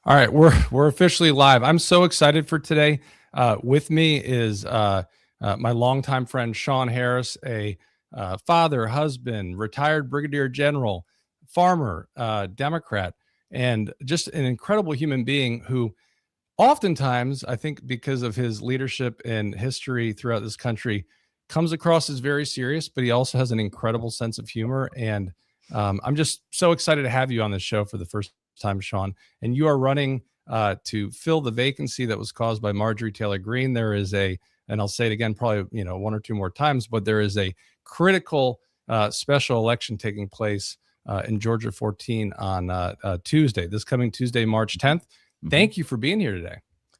All right, we're officially live. I'm so excited for today. With me is my longtime friend Shawn Harris, a father, husband, retired brigadier general, farmer, Democrat, and just an incredible human being who oftentimes, I think because of his leadership and history throughout this country, comes across as very serious, but he also has an incredible sense of humor. And I'm just so excited to have you on this show for the first time, Shawn. And you are running to fill the vacancy that was caused by Marjorie Taylor Greene. There is and I'll say it again, probably one or two more times, but there is a critical special election taking place in Georgia 14 on Tuesday, this coming Tuesday, March 10th. Thank you for being here today.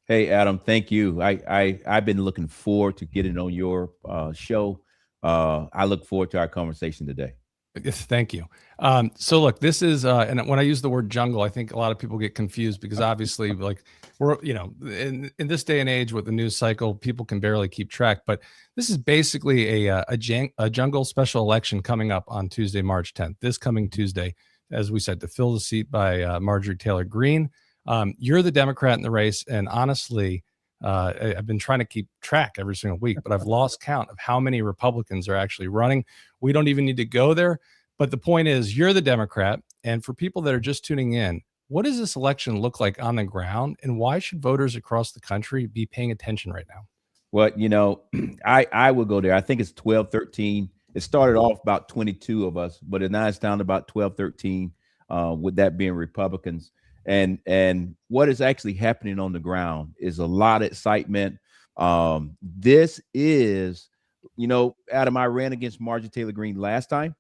Hey, Adam, thank you. I've been looking forward to getting on your show. I look forward to our conversation today. Yes, thank you. So look, this is, and when I use the word jungle, I think a lot of people get confused because obviously like we're, in this day and age with the news cycle, people can barely keep track, but this is basically a jungle special election coming up on Tuesday, March 10th, this coming Tuesday, as we said, to fill the seat by Marjorie Taylor Greene. You're the Democrat in the race, and honestly, I've been trying to keep track every single week, but I've lost count of how many Republicans are actually running. We don't even need to go there. But the point is, you're the Democrat. And for people that are just tuning in, what does this election look like on the ground? And why should voters across the country be paying attention right now? Well, I will go there. I think it's 12, 13. It started off about 22 of us, but now it's down to about 12, 13, with that being Republicans. And what is actually happening on the ground is a lot of excitement. This is, Adam, I ran against Marjorie Taylor Greene last time.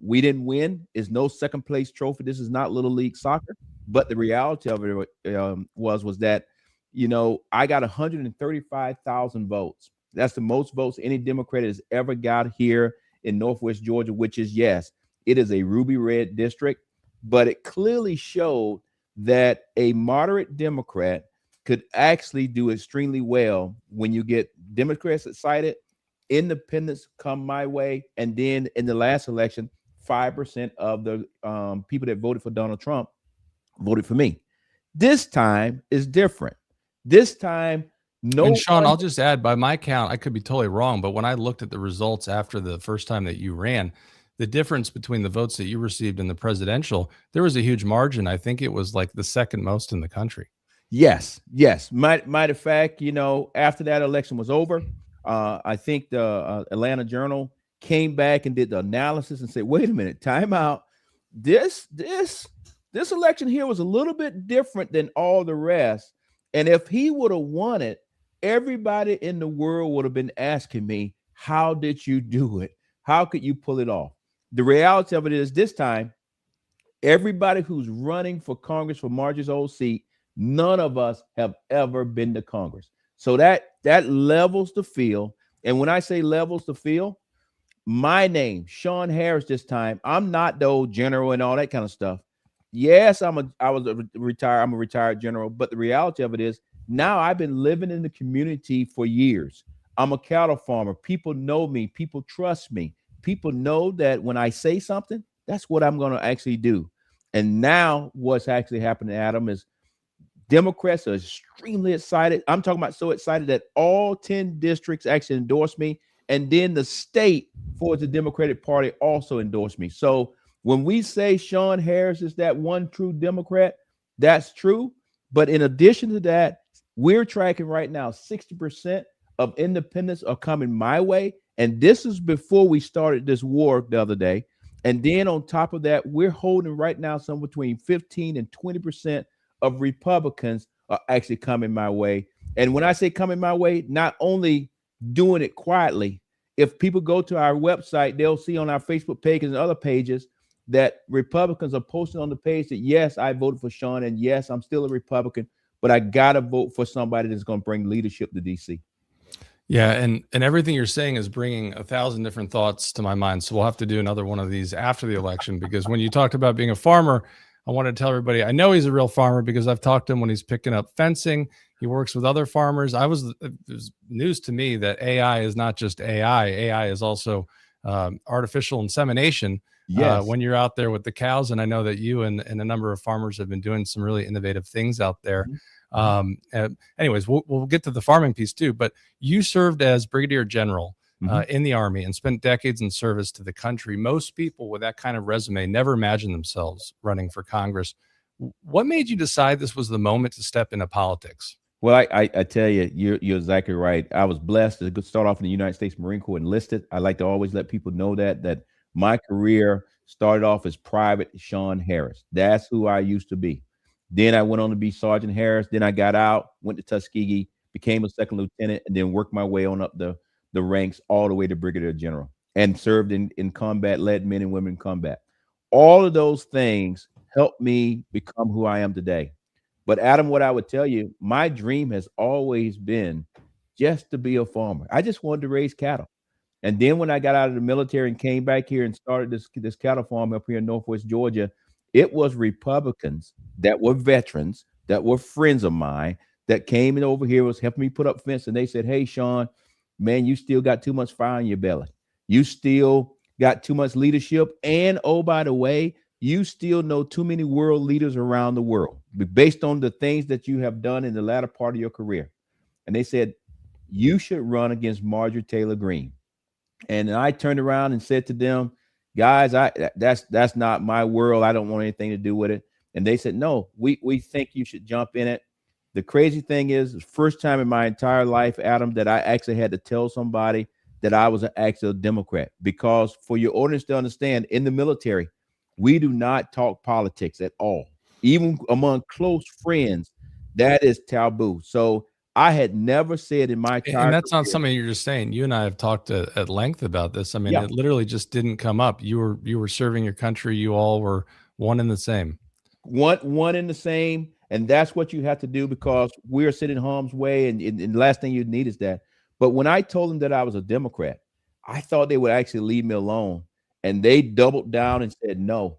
We didn't win. It's no second place trophy. This is not Little League soccer. But the reality of it was that, I got 135,000 votes. That's the most votes any Democrat has ever got here in Northwest Georgia, which is, yes, it is a ruby red district. But it clearly showed that a moderate Democrat could actually do extremely well when you get Democrats excited, independents come my way, and then in the last election, 5% of the people that voted for Donald Trump voted for me. This time is different. This time, And Shawn, I'll just add, by my count, I could be totally wrong, but when I looked at the results after the first time that you ran, the difference between the votes that you received in the presidential, there was a huge margin. I think it was like the second most in the country. Yes. Matter of fact, after that election was over, I think the Atlanta Journal came back and did the analysis and said, wait a minute, time out. This election here was a little bit different than all the rest. And if he would have won it, everybody in the world would have been asking me, how did you do it? How could you pull it off? The reality of it is this time, everybody who's running for Congress for Marjorie's old seat, none of us have ever been to Congress. So that levels the field. And when I say levels the field, my name, Shawn Harris, this time, I'm not the old general and all that kind of stuff. Yes, I'm a retired general, but the reality of it is now I've been living in the community for years. I'm a cattle farmer. People know me. People trust me. People know that when I say something, that's what I'm going to actually do. And now what's actually happening, Adam, is Democrats are extremely excited. I'm talking about so excited that all 10 districts actually endorsed me. And then the state for the Democratic Party also endorsed me. So when we say Shawn Harris is that one true Democrat, that's true. But in addition to that, we're tracking right now 60% of independents are coming my way. And this is before we started this war the other day. And then on top of that, we're holding right now somewhere between 15 and 20% of Republicans are actually coming my way. And when I say coming my way, not only doing it quietly, if people go to our website, they'll see on our Facebook pages and other pages that Republicans are posting on the page that, yes, I voted for Shawn, and yes, I'm still a Republican, but I got to vote for somebody that's going to bring leadership to D.C. Yeah, and everything you're saying is bringing 1,000 different thoughts to my mind. So we'll have to do another one of these after the election, because when you talked about being a farmer, I want to tell everybody I know he's a real farmer because I've talked to him when he's picking up fencing. He works with other farmers. It was news to me that AI is not just AI. AI is also artificial insemination. Yes. when you're out there with the cows. And I know that you and a number of farmers have been doing some really innovative things out there. Anyways, we'll get to the farming piece too, but you served as brigadier general in the Army and spent decades in service to the country. Most people with that kind of resume never imagine themselves running for Congress. What made you decide this was the moment to step into politics? Well, I tell you, you're exactly right. I was blessed to start off in the United States Marine Corps enlisted. I like to always let people know that my career started off as Private Shawn Harris. That's who I used to be. Then I went on to be Sergeant Harris. Then I got out, went to Tuskegee, became a second lieutenant, and then worked my way on up the ranks all the way to brigadier general, and served in combat, led men and women in combat. All of those things helped me become who I am today. But Adam, what I would tell you, my dream has always been just to be a farmer. I just wanted to raise cattle. And then when I got out of the military and came back here and started this cattle farm up here in Northwest Georgia, it was Republicans that were veterans, that were friends of mine, that came in over here, was helping me put up fence. And they said, "Hey, Shawn, man, you still got too much fire in your belly. You still got too much leadership. And oh, by the way, you still know too many world leaders around the world based on the things that you have done in the latter part of your career." And they said, "You should run against Marjorie Taylor Greene." And I turned around and said to them, "Guys, that's not my world. I don't want anything to do with it." And they said, "No, we think you should jump in it." The crazy thing is, the first time in my entire life, Adam, that I actually had to tell somebody that I was actually a Democrat, because for your audience to understand, in the military, we do not talk politics at all. Even among close friends, that is taboo. So I had never said in my entire And that's not career, something you're just saying. You and I have talked at length about this. I mean, yeah, it literally just didn't come up. You were serving your country. You all were one and the same. one in the same, and that's what you have to do, because we're sitting in harm's way, and the last thing you need is that. But when I told them that I was a Democrat, I thought they would actually leave me alone, and they doubled down and said, "No,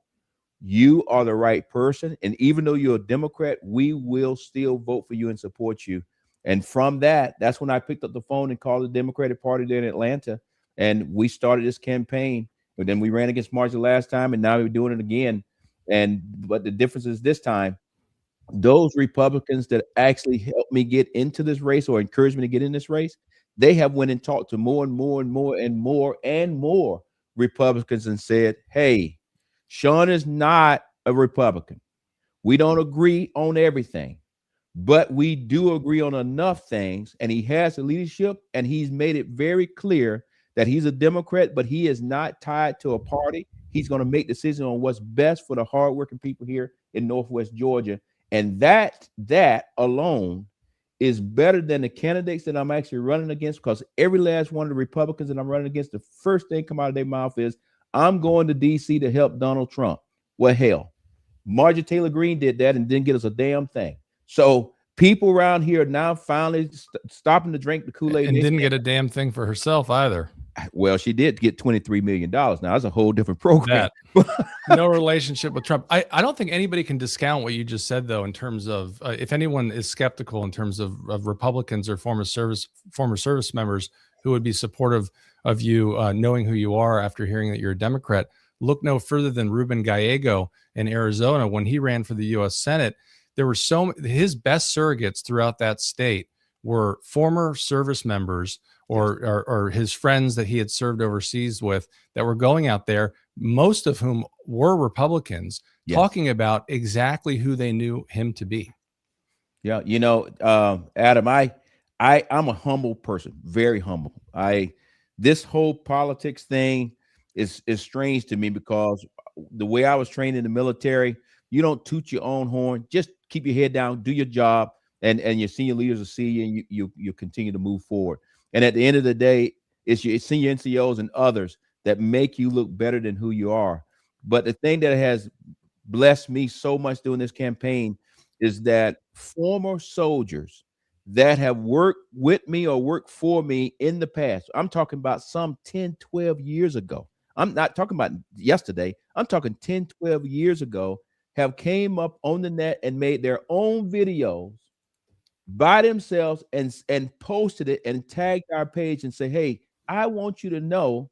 you are the right person, and even though you're a Democrat, we will still vote for you and support you." And from that's when I picked up the phone and called the Democratic Party there in Atlanta, and we started this campaign. But then we ran against March the last time, and now we're doing it again. And but the difference is, this time, those Republicans that actually helped me get into this race, or encouraged me to get in this race, they have went and talked to more and more and more and more and more Republicans and said, "Hey, Shawn is not a Republican. We don't agree on everything, but we do agree on enough things. And he has the leadership, and he's made it very clear that he's a Democrat, but he is not tied to a party. He's going to make decisions on what's best for the hardworking people here in Northwest Georgia." And that alone is better than the candidates that I'm actually running against, because every last one of the Republicans that I'm running against, the first thing come out of their mouth is, "I'm going to DC to help Donald Trump." Well, hell, Marjorie Taylor Greene did that and didn't get us a damn thing. So people around here are now finally stopping to drink the Kool-Aid. And didn't get a damn thing for herself either. Well, she did get $23 million. Now that's a whole different program. No relationship with Trump. I don't think anybody can discount what you just said, though, in terms of if anyone is skeptical in terms of Republicans or former service members who would be supportive of you, knowing who you are after hearing that you're a Democrat. Look no further than Ruben Gallego in Arizona. When he ran for the U.S. Senate, there were his best surrogates throughout that state were former service members or his friends that he had served overseas with, that were going out there, most of whom were Republicans, talking about exactly who they knew him to be. Yeah, Adam, I'm a humble person, very humble. This whole politics thing is strange to me, because the way I was trained in the military, you don't toot your own horn. Just keep your head down, do your job, and your senior leaders will see you, and you continue to move forward. And at the end of the day, it's your senior NCOs and others that make you look better than who you are. But the thing that has blessed me so much during this campaign is that former soldiers that have worked with me or worked for me in the past, I'm talking about some 10, 12 years ago. I'm not talking about yesterday. I'm talking 10, 12 years ago, have came up on the net and made their own videos by themselves and posted it and tagged our page and say, "Hey, I want you to know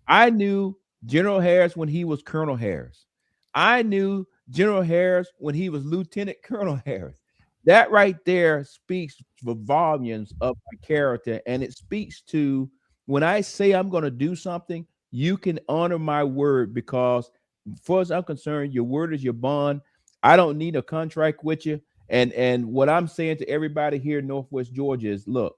I knew General Harris when he was Colonel Harris. I knew General Harris when he was Lieutenant Colonel Harris. That right there speaks for volumes of my character. And it speaks to when I say I'm going to do something, you can honor my word because, as far as I'm concerned, your word is your bond. I don't need a contract with you. And what I'm saying to everybody here in Northwest Georgia is, look,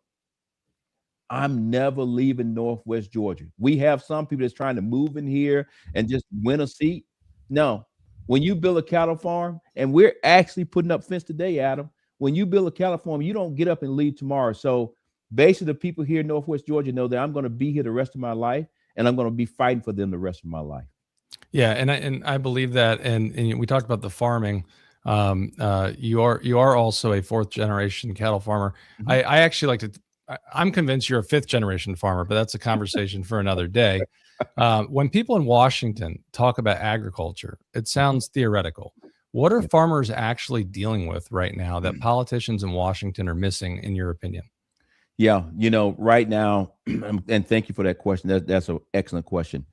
I'm never leaving Northwest Georgia. We have some people that's trying to move in here and just win a seat. No, when you build a cattle farm, and we're actually putting up fence today, Adam. When you build a cattle farm, you don't get up and leave tomorrow. So basically, the people here in Northwest Georgia know that I'm going to be here the rest of my life, and I'm going to be fighting for them the rest of my life. Yeah, and I believe that, and we talked about the farming. You are also a fourth generation cattle farmer. Mhm. I actually like to. I'm convinced you're a fifth generation farmer, but that's a conversation for another day. When people in Washington talk about agriculture, it sounds theoretical. What are Yeah. farmers actually dealing with right now that politicians in Washington are missing, in your opinion? Yeah, right now, and thank you for that question. That's an excellent question.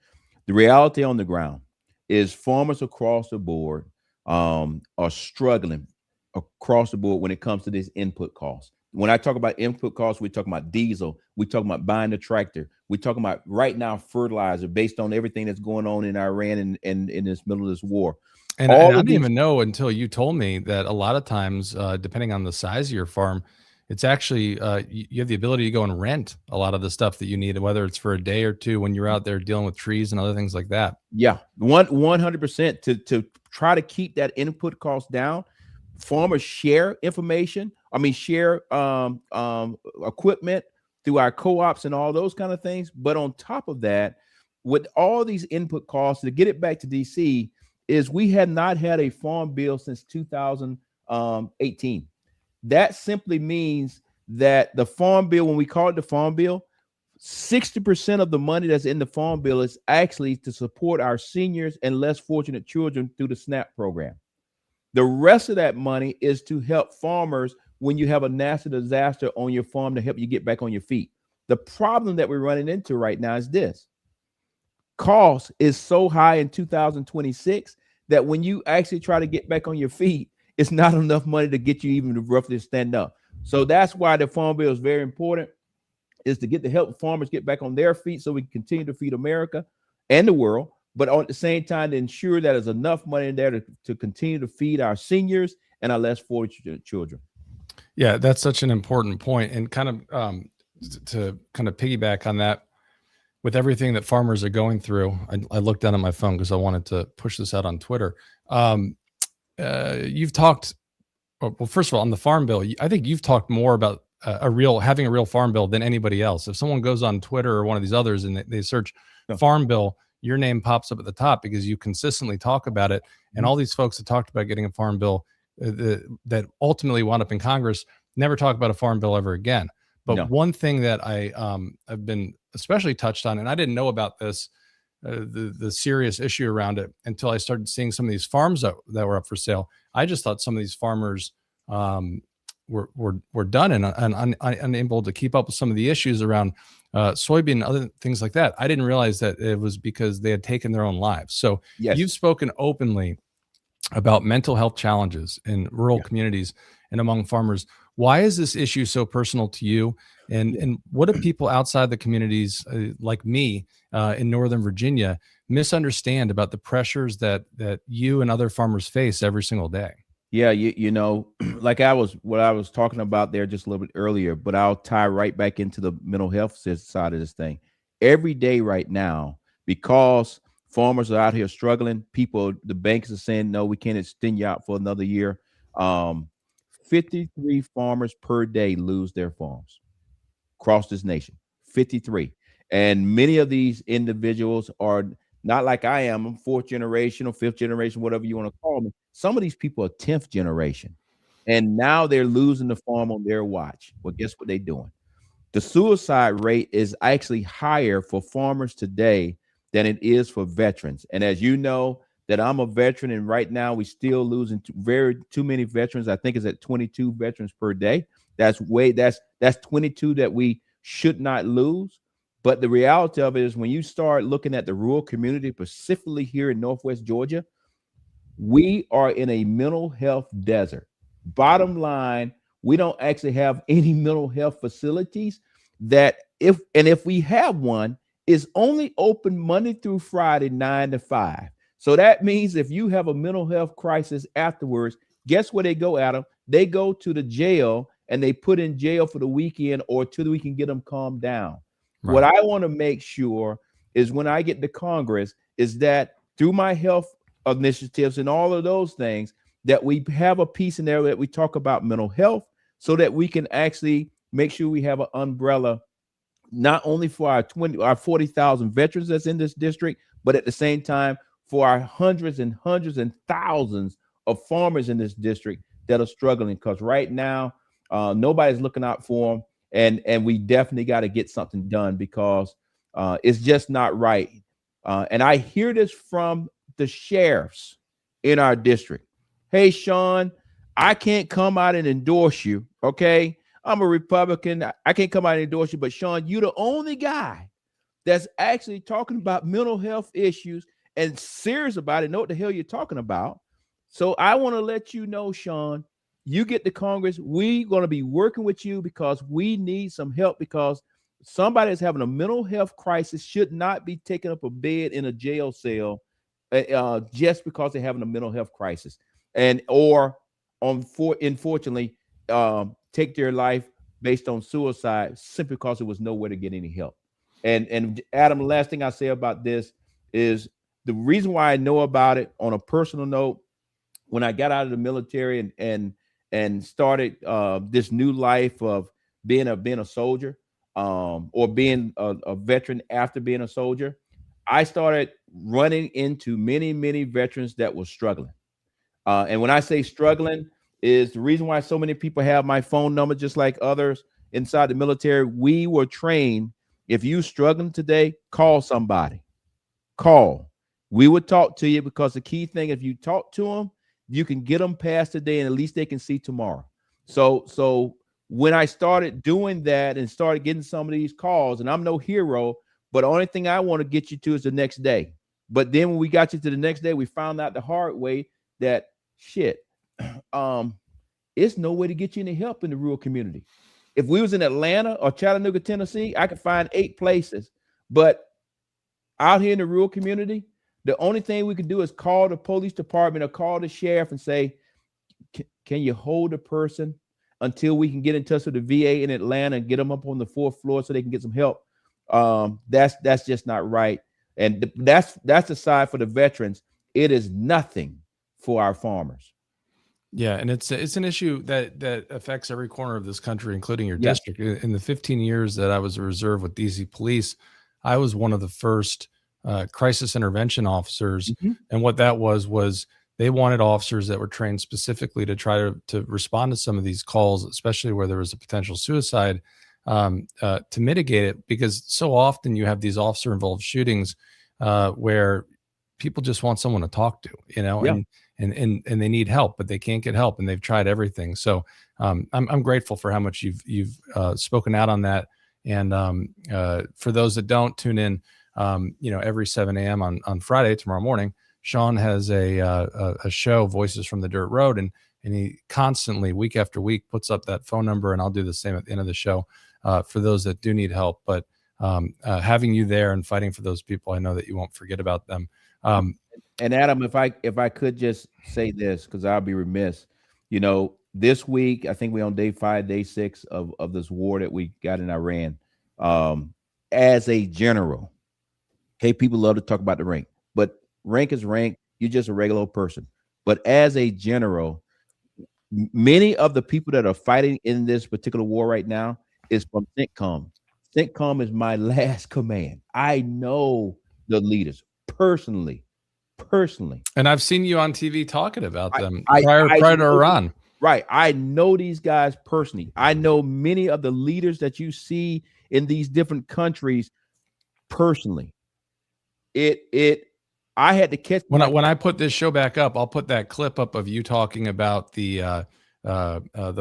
The reality on the ground is farmers across the board are struggling across the board when it comes to these input costs. When I talk about input costs, we're talking about diesel, we're talking about buying the tractor, we're talking about right now fertilizer based on everything that's going on in Iran and in this middle of this war. And I All of didn't these, even know until you told me that a lot of times, depending on the size of your farm, it's actually you have the ability to go and rent a lot of the stuff that you need, whether it's for a day or two when you're out there dealing with trees and other things like that. yeah, 100% to try to keep that input cost down. Farmers share information. I mean, share equipment through our co-ops and all those kind of things. But on top of that, with all these input costs, to get it back to DC, is we had not had a farm bill since 2018. That simply means that the farm bill, when we call it the farm bill, 60% of the money that's in the farm bill is actually to support our seniors and less fortunate children through the SNAP program. The rest of that money is to help farmers when you have a natural disaster on your farm to help you get back on your feet. The problem that we're running into right now is this: cost is so high in 2026 that when you actually try to get back on your feet, it's not enough money to get you even to roughly stand up. So that's why the farm bill is very important, is to get the help farmers get back on their feet so we can continue to feed America and the world, but at the same time to ensure that there's enough money in there to continue to feed our seniors and our less fortunate children. Yeah, that's such an important point, and kind of to kind of piggyback on that, with everything that farmers are going through, I looked down at my phone because I wanted to push this out on Twitter. You've talked, well, first of all, on the farm bill, I think you've talked more about having a real farm bill than anybody else. If someone goes on Twitter or one of these others and they search farm bill, your name pops up at the top because you consistently talk about it. And all these folks that talked about getting a farm bill that ultimately wound up in Congress never talk about a farm bill ever again. But one thing that I have been especially touched on, and I didn't know about this, the serious issue around it until I started seeing some of these farms that were up for sale. I just thought some of these farmers were done and unable to keep up with some of the issues around soybean and other things like that. I didn't realize that it was because they had taken their own lives. So you've spoken openly about mental health challenges in rural communities and among farmers. Why is this issue so personal to you? And what do people outside the communities like me in Northern Virginia misunderstand about the pressures that you and other farmers face every single day? Yeah, like what I was talking about there just a little bit earlier, but I'll tie right back into the mental health side of this thing. Every day right now, because farmers are out here struggling, the banks are saying, no, we can't extend you out for another year. 53 farmers per day lose their farms across this nation. 53. And many of these individuals are not like I am. I'm fourth generation or fifth generation, whatever you want to call me. Some of these people are 10th generation. And now they're losing the farm on their watch. Well, guess what they're doing? The suicide rate is actually higher for farmers today than it is for veterans. And as you know, that I'm a veteran, and right now we still losing too many veterans. I think it's at 22 veterans per day. That's 22 that we should not lose. But the reality of it is when you start looking at the rural community, specifically here in Northwest Georgia, we are in a mental health desert. Bottom line, we don't actually have any mental health facilities that if we have one, is only open Monday through Friday, 9 to 5. So that means if you have a mental health crisis afterwards, guess where they go, Adam? They go to the jail and they put in jail for the weekend or till we can get them calmed down. Right. What I want to make sure is when I get to Congress is that through my health initiatives and all of those things, that we have a piece in there that we talk about mental health so that we can actually make sure we have an umbrella not only for our 40,000 veterans that's in this district, but at the same time for our hundreds and thousands of farmers in this district that are struggling. Because right now, nobody's looking out for them, and we definitely got to get something done because it's just not right. And I hear this from the sheriffs in our district. Hey, Shawn, I can't come out and endorse you, okay? I'm a Republican. I can't come out and endorse you, but Shawn, you're the only guy that's actually talking about mental health issues and serious about it. Know what the hell you're talking about. So I want to let you know, Shawn, you get to Congress. We're going to be working with you because we need some help because somebody that's having a mental health crisis should not be taking up a bed in a jail cell just because they're having a mental health crisis or unfortunately take their life based on suicide simply because there was nowhere to get any help. And Adam, the last thing I say about this is the reason why I know about it on a personal note. When I got out of the military and started this new life of being a soldier or being a veteran after being a soldier, I started running into many veterans that were struggling. And when I say struggling, is the reason why so many people have my phone number, just like others inside the military. We were trained. If you struggling today, call somebody. Call. We would talk to you because the key thing, if you talk to them, you can get them past the day and at least they can see tomorrow. So when I started doing that and started getting some of these calls, and I'm no hero, but the only thing I want to get you to is the next day. But then when we got you to the next day, we found out the hard way that shit, it's no way to get you any help in the rural community. If we was in Atlanta or Chattanooga, Tennessee, I could find 8 places. But out here in the rural community, the only thing we can do is call the police department or call the sheriff and say, can you hold a person until we can get in touch with the VA in Atlanta and get them up on the 4th floor so they can get some help? That's just not right. And that's aside for the veterans. It is nothing for our farmers. Yeah, and it's an issue that affects every corner of this country, including your district. In the 15 years that I was a reserve with DC Police, I was one of the first crisis intervention officers, and what that was they wanted officers that were trained specifically to try to respond to some of these calls, especially where there was a potential suicide, to mitigate it, because so often you have these officer-involved shootings where people just want someone to talk to, and they need help, but they can't get help, and they've tried everything. So I'm grateful for how much you've spoken out on that. And for those that don't tune in, every 7 a.m. on Friday, tomorrow morning, Shawn has a show, Voices from the Dirt Road, and he constantly, week after week, puts up that phone number, and I'll do the same at the end of the show for those that do need help. But having you there and fighting for those people, I know that you won't forget about them. And Adam, if I could just say this, because I'll be remiss, this week, I think we're on day 5, day 6 of this war that we got in Iran. As a general, hey, people love to talk about the rank, but rank is rank. You're just a regular person. But as a general, many of the people that are fighting in this particular war right now is from CENTCOM. CENTCOM is my last command. I know the leaders personally. And I've seen you on TV talking about them I prior to Iran. Right. I know these guys personally. I know many of the leaders that you see in these different countries personally. I had to catch when I put this show back up, I'll put that clip up of you talking about the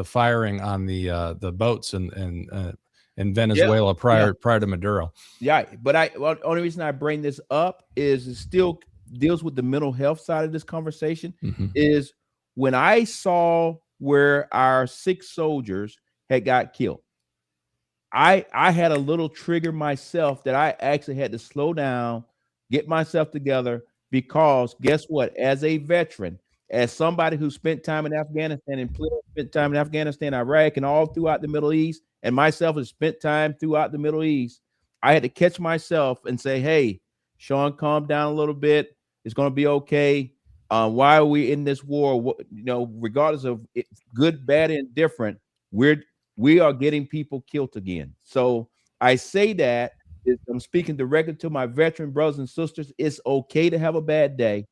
firing on the boats and in Venezuela prior to Maduro. Yeah, but only reason I bring this up is it still deals with the mental health side of this conversation. Is when I saw where our 6 soldiers had got killed, I had a little trigger myself that I actually had to slow down, get myself together, because guess what? As a veteran, as somebody who spent time in Afghanistan and spent time in Afghanistan, Iraq, and all throughout the Middle East, and myself has spent time throughout the Middle East, I had to catch myself and say, hey, Shawn, calm down a little bit. It's going to be okay. Why are we in this war? Regardless of good, bad, and indifferent, we are getting people killed again. So I say that I'm speaking directly to my veteran brothers and sisters. It's okay to have a bad day,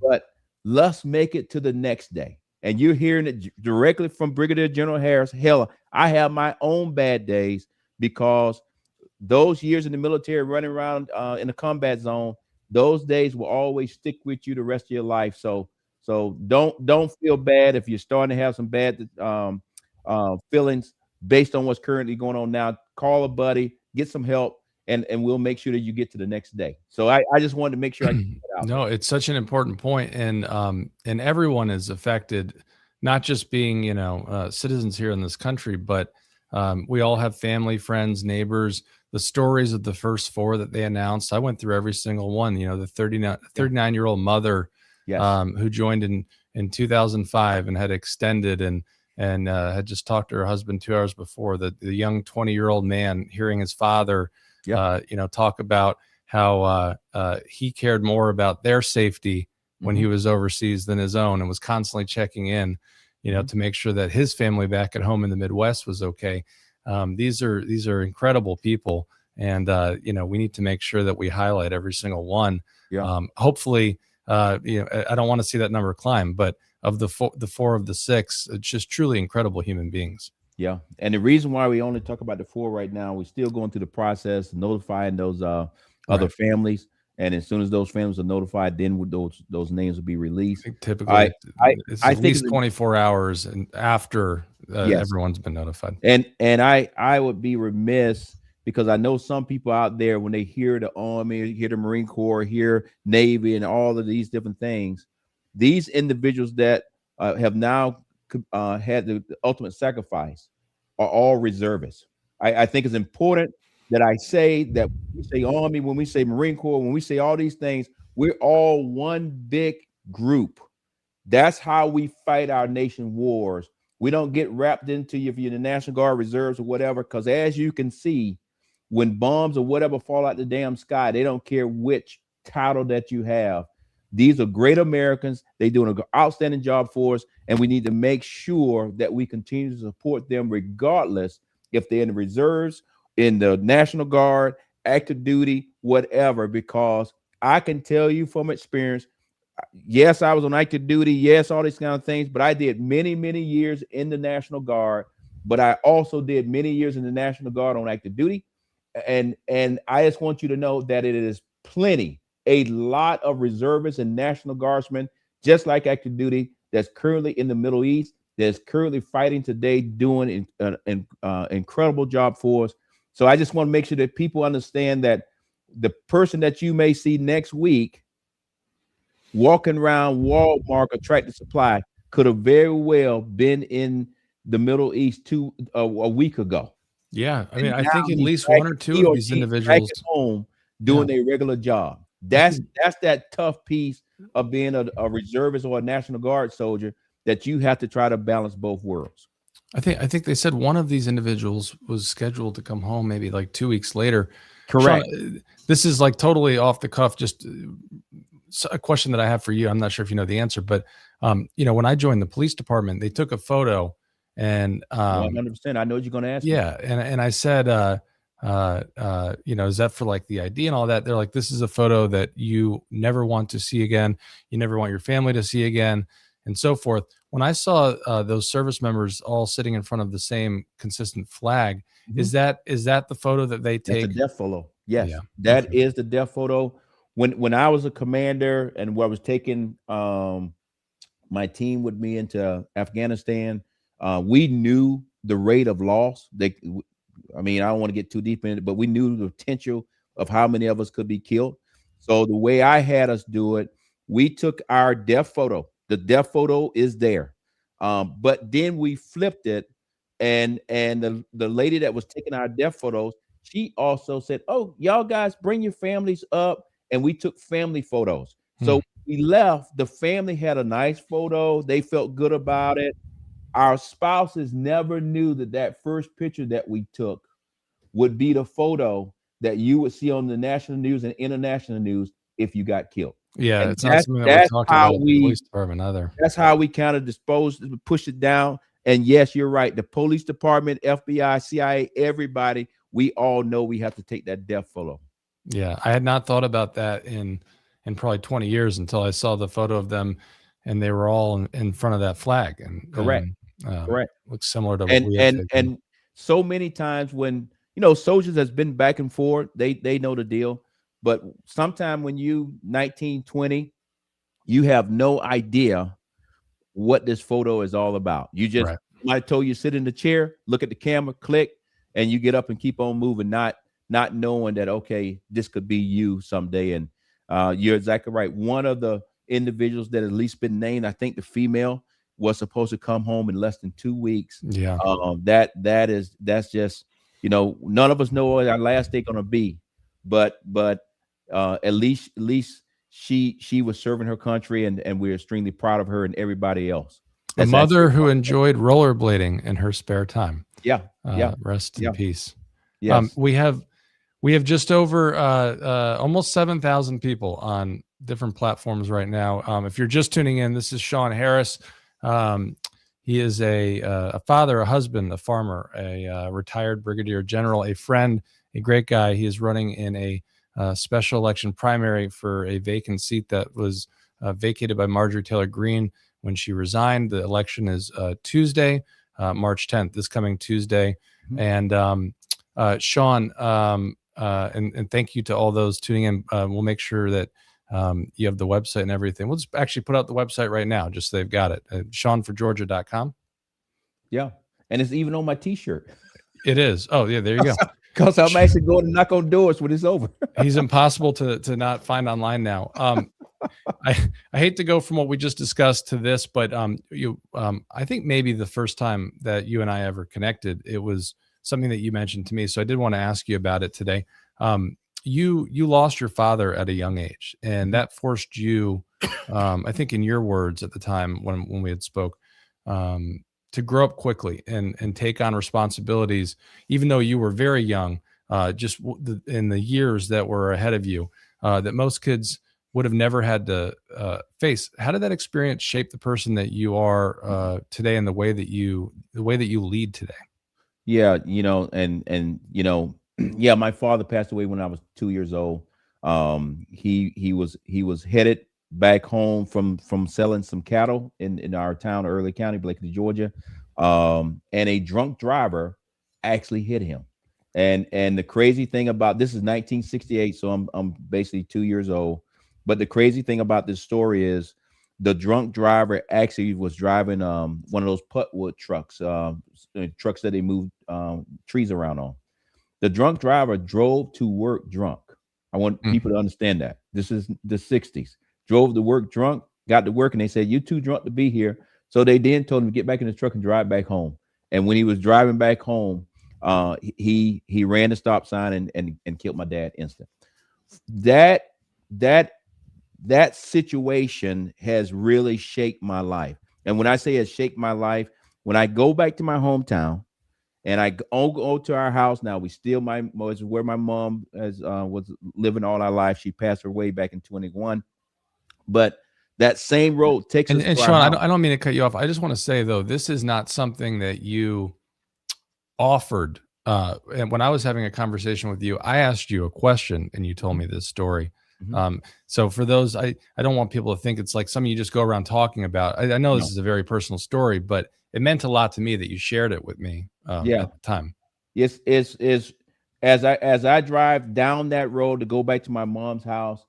but let's make it to the next day. And you're hearing it directly from Brigadier General Harris. Hell, I have my own bad days, because those years in the military running around in the combat zone, those days will always stick with you the rest of your life. So don't feel bad if you're starting to have some bad feelings based on what's currently going on now. Call a buddy, get some help, and we'll make sure that you get to the next day. So I just wanted to make sure I get that out. No, it's such an important point, and everyone is affected, not just being citizens here in this country, but we all have family, friends, neighbors. The stories of the first 4 that they announced, I went through every single one. The 39-year-old mother who joined in 2005 and had extended and had just talked to her husband 2 hours before. The young 20-year-old man hearing his father, talk about how he cared more about their safety when he was overseas than his own, and was constantly checking in, to make sure that his family back at home in the Midwest was okay. These are incredible people, and we need to make sure that we highlight every single one. Hopefully, I don't want to see that number climb, but of the 4 of the 6, it's just truly incredible human beings. Yeah, and the reason why we only talk about the 4 right now, we're still going through the process, notifying those other families, and as soon as those families are notified, then those names will be released. Typically, it's at least 24 hours and after everyone's been notified. And I would be remiss, because I know some people out there, when they hear the Army, hear the Marine Corps, hear Navy, and all of these different things, these individuals that have now had the ultimate sacrifice are all reservists. I think it's important that I say that when we say Army, when we say Marine Corps, when we say all these things, we're all one big group. That's how we fight our nation wars. We don't get wrapped into if you're the National Guard, reserves, or whatever, because as you can see, when bombs or whatever fall out the damn sky, they don't care which title that you have. These are great Americans. They're doing an outstanding job for us, and we need to make sure that we continue to support them regardless if they're in the reserves, in the National Guard, active duty, whatever, because I can tell you from experience, yes, I was on active duty, yes, all these kind of things, but I did many, many years in the National Guard, but I also did many years in the National Guard on active duty. And I just want you to know that it is a lot of reservists and National Guardsmen, just like active duty, that's currently in the Middle East, that's currently fighting today, doing an incredible job for us. So I just want to make sure that people understand that the person that you may see next week walking around Walmart or Tractor Supply could have very well been in the Middle East a week ago. Yeah, I mean, I think at least 1 or 2 of these individuals back at home doing their regular job. That's that tough piece of being a reservist or a National Guard soldier, that you have to try to balance both worlds. I think they said one of these individuals was scheduled to come home maybe like 2 weeks later. Correct. Shawn, this is like totally off the cuff, just a question that I have for you. I'm not sure if you know the answer, but when I joined the police department, they took a photo, and 100%. I know what you're going to ask. Yeah, and I said, is that for like the ID and all that? They're like, this is a photo that you never want to see again. You never want your family to see again, and so forth. When I saw those service members all sitting in front of the same consistent flag, is that the photo that they take? That's a death photo. Yes, that is the death photo. When I was a commander and I was taking my team with me into Afghanistan, we knew the rate of loss. I mean, I don't want to get too deep in it, but we knew the potential of how many of us could be killed. So the way I had us do it, we took our death photo. The death photo is there. But then we flipped it, and the lady that was taking our death photos, she also said, "Oh, y'all guys bring your families up," and we took family photos. So we left, the family had a nice photo. They felt good about it. Our spouses never knew that that first picture that we took would be the photo that you would see on the national news and international news if you got killed. Yeah, And it's not something that we're talking about at the police department either. that's how we kind of push it down. And yes, you're right. The police department, FBI, CIA, everybody, we all know we have to take that death photo. Yeah, I had not thought about that in probably 20 years until I saw the photo of them, and they were all in front of that flag, and Correct. Correct. looks similar to what we have taken. And so many times when soldiers has been back and forth, they know the deal. But sometime when you 19, 20, you have no idea what this photo is all about. You just Right. somebody told you sit in the chair, look at the camera, click, and you get up and keep on moving, not knowing that okay, this could be you someday. And you're exactly right. One of the individuals that at least been named, I think the female was supposed to come home in less than 2 weeks. Yeah. That's just none of us know what our last day gonna be, but at least she was serving her country, and we're extremely proud of her and everybody else. A mother who enjoyed rollerblading in her spare time. Yeah. Rest in peace. Yes. We have just over almost 7,000 people on different platforms right now. If you're just tuning in, this is Shawn Harris. He is a father, a husband, a farmer, a retired brigadier general, a friend, a great guy. He is running in a special election primary for a vacant seat that was vacated by Marjorie Taylor Greene when she resigned. The election is Tuesday, March 10th, this coming Tuesday. And Shawn, and thank you to all those tuning in. We'll make sure that you have the website and everything. We'll just actually put out the website right now, just so they've got it. ShawnForGeorgia.com. Yeah. And it's even on my t-shirt. It is. Oh, yeah, there you go. Because I'm actually going to knock on doors when it's over. He's impossible to not find online now. I hate to go from what we just discussed to this, but I think maybe the first time that you and I ever connected, it was something that you mentioned to me. So I did want to ask you about it today. You lost your father at a young age, and that forced you, I think in your words at the time when we had spoke, to grow up quickly and take on responsibilities, even though you were very young, just in the years that were ahead of you, that most kids would have never had to face. How did that experience shape the person that you are today, and the way that you lead today? Yeah, yeah, my father passed away when I was 2 years old. He was headed back home from selling some cattle in our town, Early County, Blakely, Georgia. And a drunk driver actually hit him. And the crazy thing about this is 1968, so I'm basically 2 years old. But the crazy thing about this story is the drunk driver actually was driving one of those putwood trucks, trucks that they move trees around on. The drunk driver drove to work drunk. I want people to understand that. This is the 60s. Drove to work drunk, got to work, and they said, "You're too drunk to be here." So they then told him to get back in the truck and drive back home. And when he was driving back home, he ran the stop sign and killed my dad instant. That situation has really shaped my life. And when I say it shaped my life, when I go back to my hometown and I go to our house now, is where my mom was living all our life. She passed away back in 21. But that same road takes us. And Shawn, I don't mean to cut you off. I just want to say, though, this is not something that you offered. And when I was having a conversation with you, I asked you a question and you told me this story. So for those, I don't want people to think it's like something you just go around talking about. I know this is a very personal story, but it meant a lot to me that you shared it with me at the time. It's as I drive down that road to go back to my mom's house,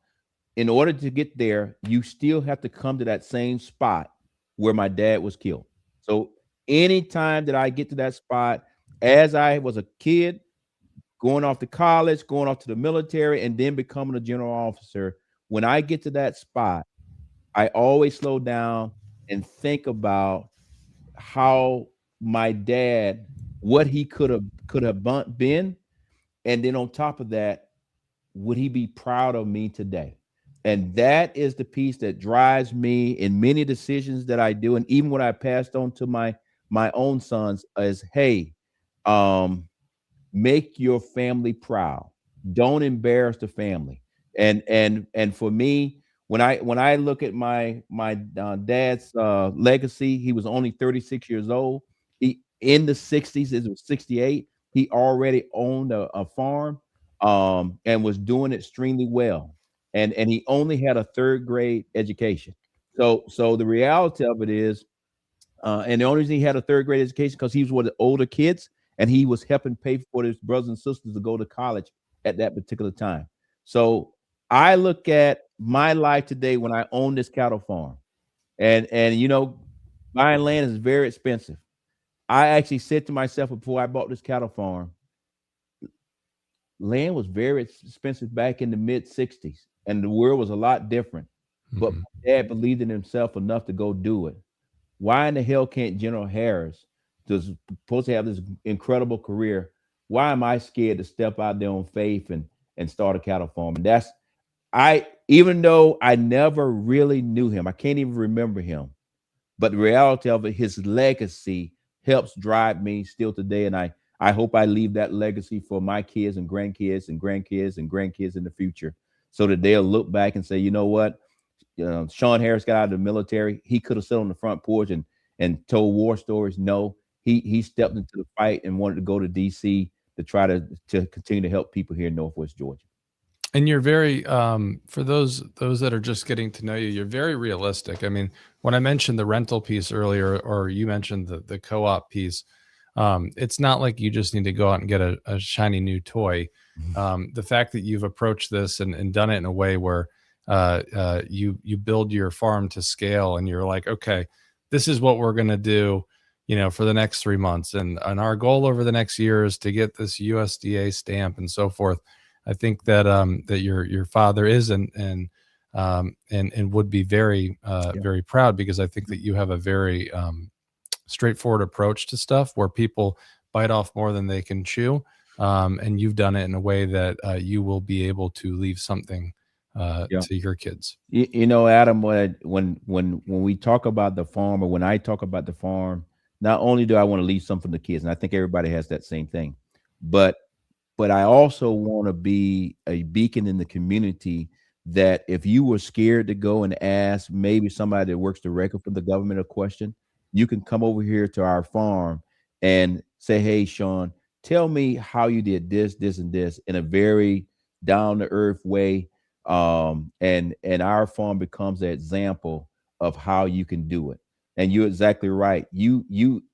in order to get there, you still have to come to that same spot where my dad was killed. So anytime that I get to that spot, as I was a kid, going off to college, going off to the military, and then becoming a general officer. When I get to that spot, I always slow down and think about how my dad, what he could have been, and then on top of that, would he be proud of me today? And that is the piece that drives me in many decisions that I do, and even what I passed on to my own sons is, hey, um, make your family proud. Don't embarrass the family. And for me, when I look at my dad's legacy, he was only 36 years old. He in the 60s, it was 68. He already owned a farm, and was doing extremely well. And he only had a third grade education. So the reality of it is, and the only reason he had a third grade education because he was one of the older kids, and he was helping pay for his brothers and sisters to go to college at that particular time. So I look at my life today when I own this cattle farm, and buying land is very expensive. I actually said to myself before I bought this cattle farm, land was very expensive back in the mid 60s, and the world was a lot different. But Mhm. my dad believed in himself enough to go do it. Why in the hell can't General Harris, who's supposed to have this incredible career, why am I scared to step out there on faith and start a cattle farm? And that's I even though I never really knew him, I can't even remember him. But the reality of it, his legacy helps drive me still today. And I hope I leave that legacy for my kids and grandkids and grandkids and grandkids in the future so that they'll look back and say, you know what? Shawn Harris got out of the military. He could have sat on the front porch and told war stories. No, he stepped into the fight and wanted to go to DC to try to continue to help people here in Northwest Georgia. And you're very for those that are just getting to know you, you're very realistic. I mean, when I mentioned the rental piece earlier, or you mentioned the co-op piece, it's not like you just need to go out and get a shiny new toy. The fact that you've approached this and done it in a way where you build your farm to scale, and you're like, okay, this is what we're gonna do, for the next 3 months, and our goal over the next year is to get this USDA stamp and so forth. I think that that your father is and would be very Yeah. very proud, because I think that you have a very straightforward approach to stuff where people bite off more than they can chew, and you've done it in a way that you will be able to leave something Yeah. to your kids. Adam, when we talk about the farm, or when I talk about the farm, not only do I want to leave something to kids, and I think everybody has that same thing, but I also want to be a beacon in the community that if you were scared to go and ask maybe somebody that works directly for the government a question, you can come over here to our farm and say, hey, Shawn, tell me how you did this, this, and this in a very down to earth way. And our farm becomes an example of how you can do it. And you're exactly right. You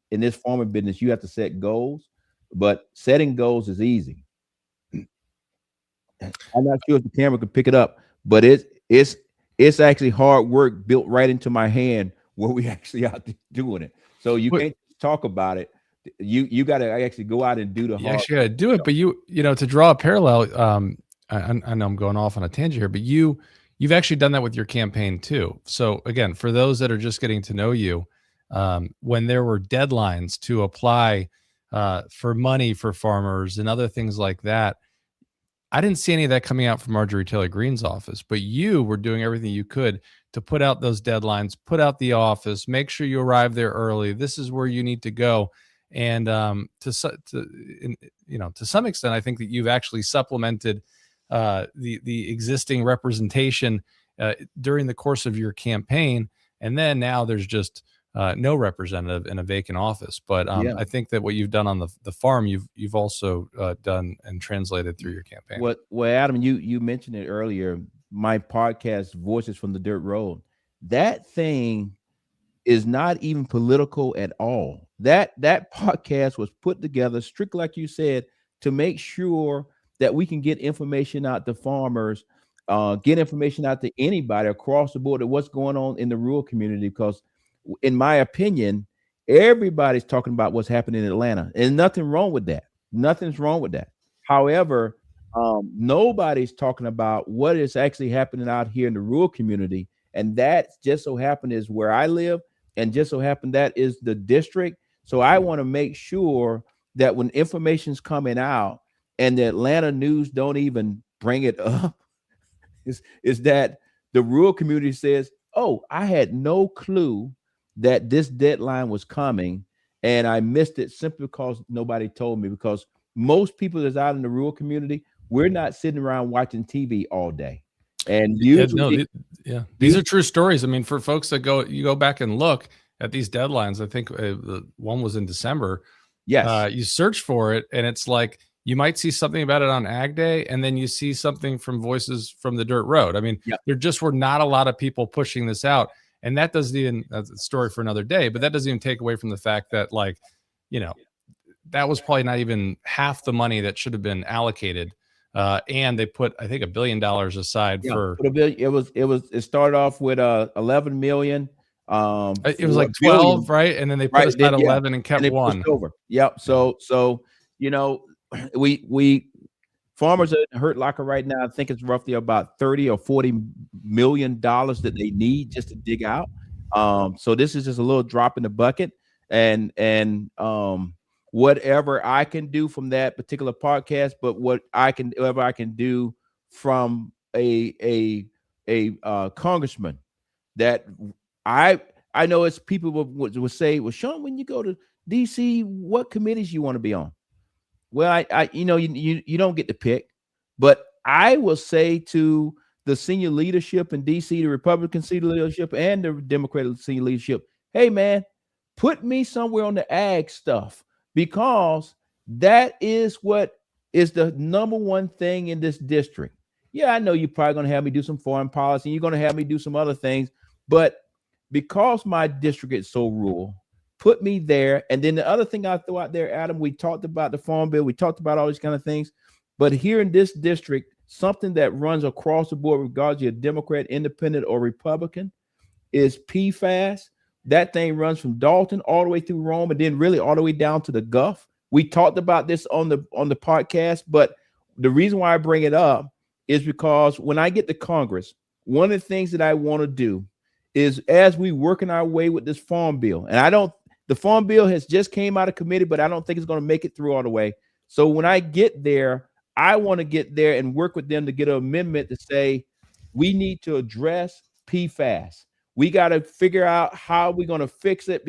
in this farming business, you have to set goals, but setting goals is easy. I'm not sure if the camera could pick it up, but it's actually hard work built right into my hand where we actually out there doing it. So you But can't just talk about it. You got to actually go out and do the you hard actually got to do it. work. But to draw a parallel, I know I'm going off on a tangent here, but you've actually done that with your campaign too. So again, for those that are just getting to know you, when there were deadlines to apply for money for farmers and other things like that, I didn't see any of that coming out from Marjorie Taylor Greene's office, but you were doing everything you could to put out those deadlines, put out the office, make sure you arrive there early. This is where you need to go. And to some extent, I think that you've actually supplemented the existing representation during the course of your campaign, and then now there's just no representative in a vacant office. But Yeah. I think that what you've done on the farm, you've also done and translated through your campaign. Well, Adam, you mentioned it earlier. My podcast, Voices from the Dirt Road, that thing is not even political at all. That podcast was put together strict, like you said, to make sure that we can get information out to farmers, get information out to anybody across the board of what's going on in the rural community. Because, in my opinion, everybody's talking about what's happening in Atlanta, and nothing wrong with that. Nothing's wrong with that. However, nobody's talking about what is actually happening out here in the rural community. And that just so happened is where I live. And just so happened that is the district. So I want to make sure that when information's coming out and the Atlanta news don't even bring it up, is that the rural community says, oh, I had no clue that this deadline was coming. And I missed it simply because nobody told me, because most people that's out in the rural community, we're not sitting around watching TV all day. And usually, these are true stories. I mean, for folks that you go back and look at these deadlines, I think the one was in December. Yes. You search for it and it's like, you might see something about it on Ag Day, and then you see something from Voices from the Dirt Road. I mean, there just were not a lot of people pushing this out. And that doesn't even, that's a story for another day, but that doesn't even take away from the fact that, like, you know, that was probably not even half the money that should have been allocated. And they put, I think, $1 billion aside for a billion. It started off with 11 million. It was like 12, right? And then they put aside 11 and kept one. Over. Yep. So you know, we farmers are in hurt locker right now. I think it's roughly about 30 or 40 million dollars that they need just to dig out. So this is just a little drop in the bucket, and whatever I can do from that particular podcast, but whatever I can do from a congressman that I know it's people would say, well, Shawn, when you go to DC, what committees you want to be on? Well, you don't get to pick, but I will say to the senior leadership in DC, the Republican senior leadership and the Democratic senior leadership, hey man, put me somewhere on the ag stuff, because that is what is the number one thing in this district. Yeah, I know you're probably going to have me do some foreign policy. You're going to have me do some other things, but because my district is so rural, put me there. And then the other thing I throw out there, Adam, we talked about the farm bill. We talked about all these kind of things. But here in this district, something that runs across the board, regardless you're a Democrat, Independent, or Republican, is PFAS. That thing runs from Dalton all the way through Rome, and then really all the way down to the Gulf. We talked about this on the podcast, but the reason why I bring it up is because when I get to Congress, one of the things that I want to do is, as we working our way with this farm bill, and the farm bill has just came out of committee, but I don't think it's going to make it through all the way. So when I get there, I want to get there and work with them to get an amendment to say we need to address PFAS. We got to figure out how we're going to fix it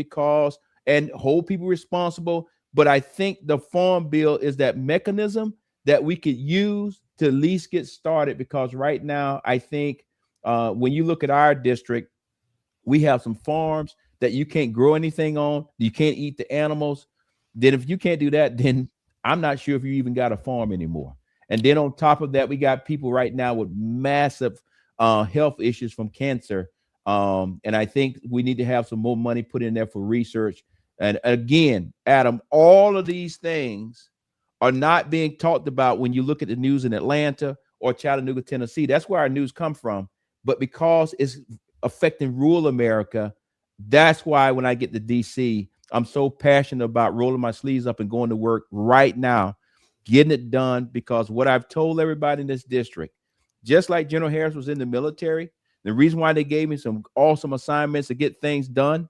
and hold people responsible. But I think the farm bill is that mechanism that we could use to at least get started, because right now, I think when you look at our district, we have some farms that you can't grow anything on. You can't eat the animals. Then if you can't do that, then I'm not sure if you even got a farm anymore. And then on top of that, we got people right now with massive health issues from cancer. And I think we need to have some more money put in there for research. And again, Adam, all of these things are not being talked about when you look at the news in Atlanta or Chattanooga, Tennessee. That's where our news come from. But because it's affecting rural America, that's why when I get to DC, I'm so passionate about rolling my sleeves up and going to work right now, getting it done, because what I've told everybody in this district, just like General Harris was in the military, the reason why they gave me some awesome assignments to get things done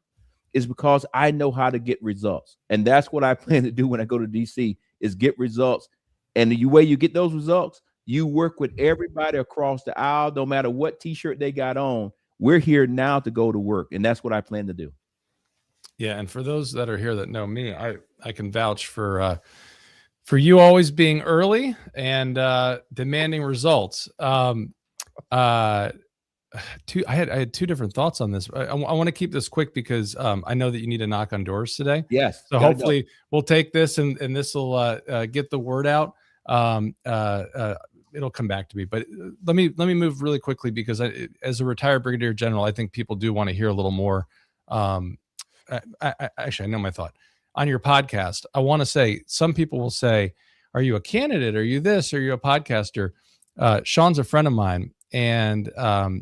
is because I know how to get results. And that's what I plan to do when I go to DC, is get results. And the way you get those results, you work with everybody across the aisle, no matter what T-shirt they got on. We're here now to go to work, and that's what I plan to do. Yeah, and for those that are here that know me, I can vouch for you always being early and demanding results. I had two different thoughts on this. I want to keep this quick because I know that you need to knock on doors today. Yes. So hopefully we'll take this and this will get the word out. It'll come back to me, but let me move really quickly, because as a retired brigadier general, I think people do want to hear a little more. Actually, I know my thought on your podcast. I want to say, some people will say, are you a candidate? Are you this? Are you a podcaster? Shawn's a friend of mine. And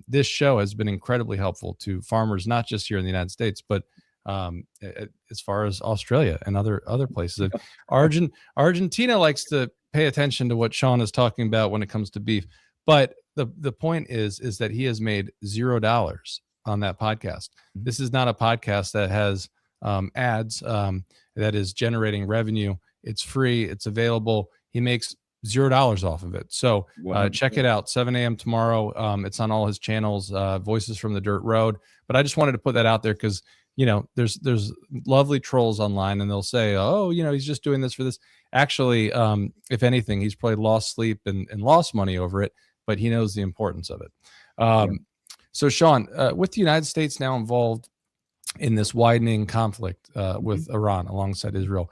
this show has been incredibly helpful to farmers, not just here in the United States, but as far as Australia and other places. Argentina likes to pay attention to what Shawn is talking about when it comes to beef. But the point is that he has made $0 on that podcast. This is not a podcast that has ads, that is generating revenue. It's free. It's available. He makes $0 off of it. So check it out. 7 a.m. tomorrow. It's on all his channels, Voices from the Dirt Road. But I just wanted to put that out there because, you know, there's lovely trolls online and they'll say, oh, you know, he's just doing this for this. Actually, if anything, he's probably lost sleep and lost money over it, but he knows the importance of it. So Shawn, with the United States now involved in this widening conflict with Iran alongside Israel,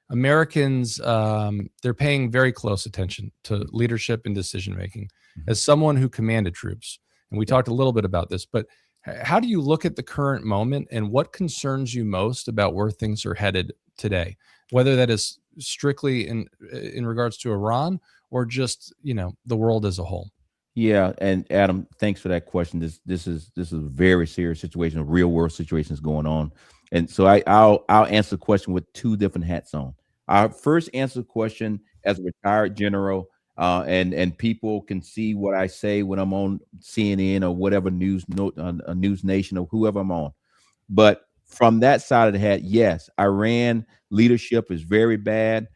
Americans, they're paying very close attention to leadership and decision making. As someone who commanded troops, and we talked a little bit about this, but how do you look at the current moment and what concerns you most about where things are headed today, whether that is strictly in regards to Iran or just, you know, the world as a whole? Yeah, and Adam, thanks for that question. This is a very serious situation, a real world situations going on, and so I'll answer the question with two different hats on. I'll first answer the question as a retired general, and people can see what I say when I'm on CNN or whatever News Nation or whoever I'm on. But from that side of the hat, yes, Iran leadership is very bad.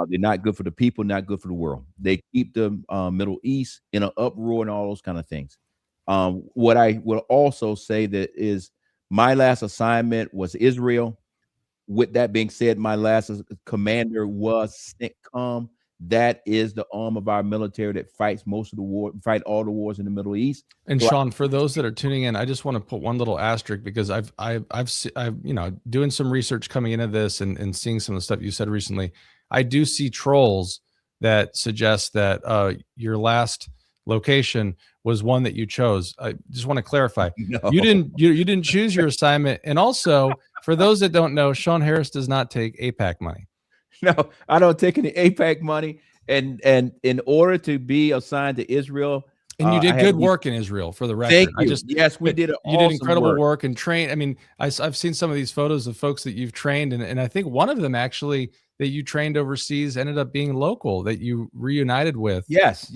They're not good for the people, not good for the world. They keep the Middle East in an uproar and all those kind of things. What I will also say that is my last assignment was Israel. With that being said, my last commander was CENTCOM. That is the arm of our military that fights most of the war, fight all the wars in the Middle East. And so Shawn, for those that are tuning in, I just want to put one little asterisk because I've you know, doing some research coming into this and seeing some of the stuff you said recently. I do see trolls that suggest that your last location was one that you chose. I just want to clarify. No. You didn't choose your assignment. And also, for those that don't know, Shawn Harris does not take AIPAC money. No, I don't take any AIPAC money. And in order to be assigned to Israel, and you did good work in Israel, for the record. Thank you. Yes, we did. You did incredible work and train. I mean, I've seen some of these photos of folks that you've trained, and I think one of them actually that you trained overseas ended up being local that you reunited with. Yes.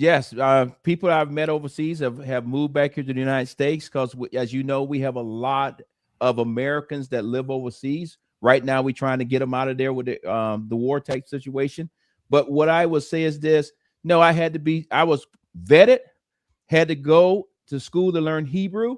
People I've met overseas have moved back here to the United States because, as you know, we have a lot of Americans that live overseas. Right now, we're trying to get them out of there with the war type situation. But what I would say is this: no, I was vetted, had to go to school to learn Hebrew,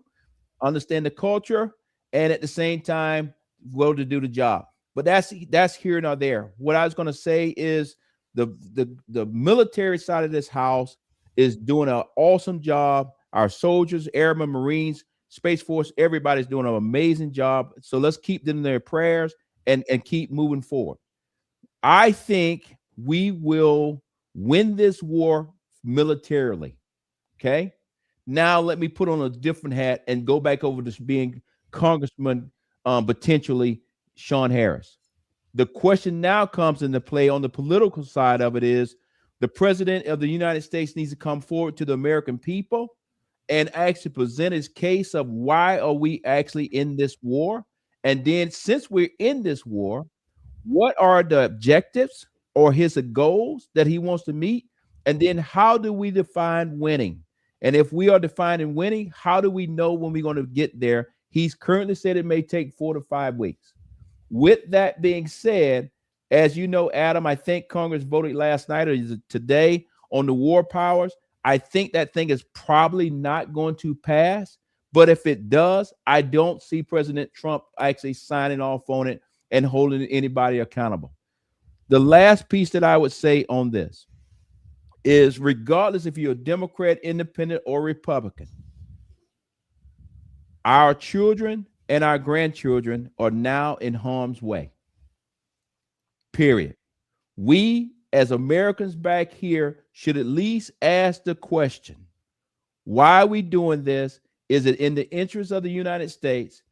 understand the culture, and at the same time, go to do the job. But that's here nor there. What I was going to say is the military side of this house is doing an awesome job. Our soldiers, airmen, Marines, Space Force, everybody's doing an amazing job. So let's keep them in their prayers and keep moving forward. I think we will win this war militarily. Okay. Now let me put on a different hat and go back over to being Congressman, potentially Shawn Harris. The question now comes into play on the political side of it is the president of the United States needs to come forward to the American people and actually present his case of why are we actually in this war? And then since we're in this war, what are the objectives or his goals that he wants to meet? And then how do we define winning? And if we are defining winning, how do we know when we're going to get there? He's currently said it may take 4 to 5 weeks. With that being said, as you know, Adam, I think Congress voted last night or today on the war powers. I think that thing is probably not going to pass. But if it does, I don't see President Trump actually signing off on it and holding anybody accountable. The last piece that I would say on this is regardless if you're a Democrat, Independent, or Republican, our children and our grandchildren are now in harm's way. Period. We, as Americans back here, should at least ask the question, why are we doing this? Is it in the interest of the United States?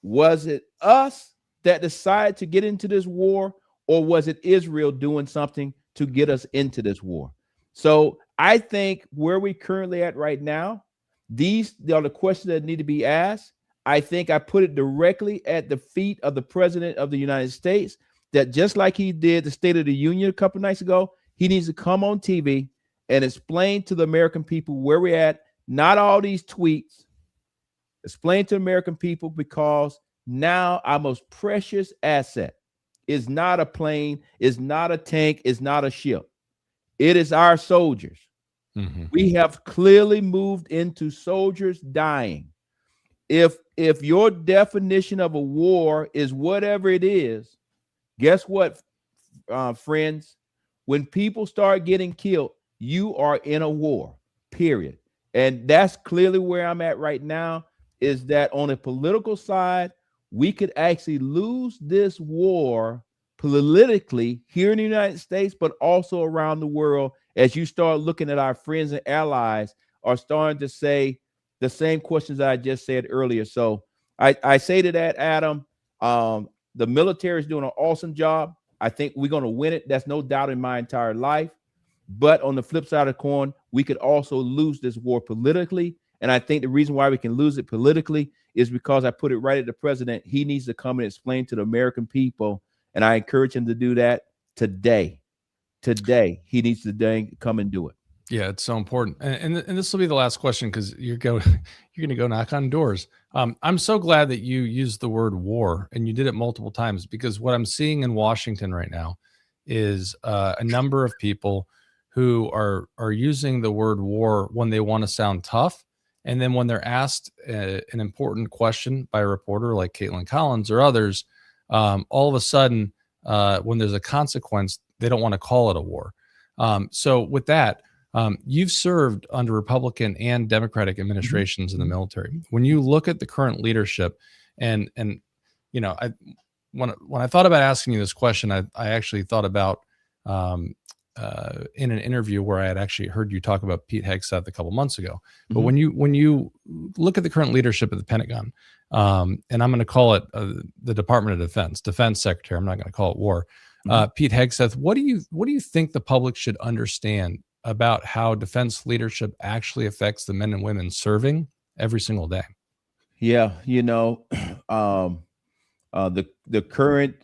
Was it us that decided to get into this war, or was it Israel doing something to get us into this war? So I think where we're currently at right now, these are the questions that need to be asked. I think I put it directly at the feet of the president of the United States, that just like he did the State of the Union a couple of nights ago, He needs to come on TV and explain to the American people where we're at, not all these tweets. Explain to the American people, because now our most precious asset is not a plane, is not a tank, is not a ship. It is our soldiers. We have clearly moved into soldiers dying. If your definition of a war is whatever it is, guess what, friends? When people start getting killed, you are in a war, period. And that's clearly where I'm at right now, is that on a political side, we could actually lose this war politically here in the United States, but also around the world, as you start looking at our friends and allies are starting to say the same questions that I just said earlier. So I say to that, Adam, the military is doing an awesome job. I think we're going to win it. That's no doubt in my entire life. But on the flip side of the coin, we could also lose this war politically. And I think the reason why we can lose it politically is because I put it right at the president. He needs to come and explain to the American people. And I encourage him to do that today. Today, he needs to come and do it. Yeah, it's so important. And this will be the last question, because you're going to go knock on doors. I'm so glad that you used the word war, and you did it multiple times, because what I'm seeing in Washington right now is a number of people who are using the word war when they want to sound tough. And then when they're asked an important question by a reporter like Caitlin Collins or others, all of a sudden, when there's a consequence, they don't want to call it a war. So with that, you've served under Republican and Democratic administrations in the military. When you look at the current leadership, and you know, when I thought about asking you this question, I actually thought about in an interview where I had actually heard you talk about Pete Hegseth a couple months ago. But when you look at the current leadership of the Pentagon, and I'm going to call it the Department of Defense Secretary, I'm not going to call it war. Pete Hegseth, what do you think the public should understand about how defense leadership actually affects the men and women serving every single day? Yeah, you know, the current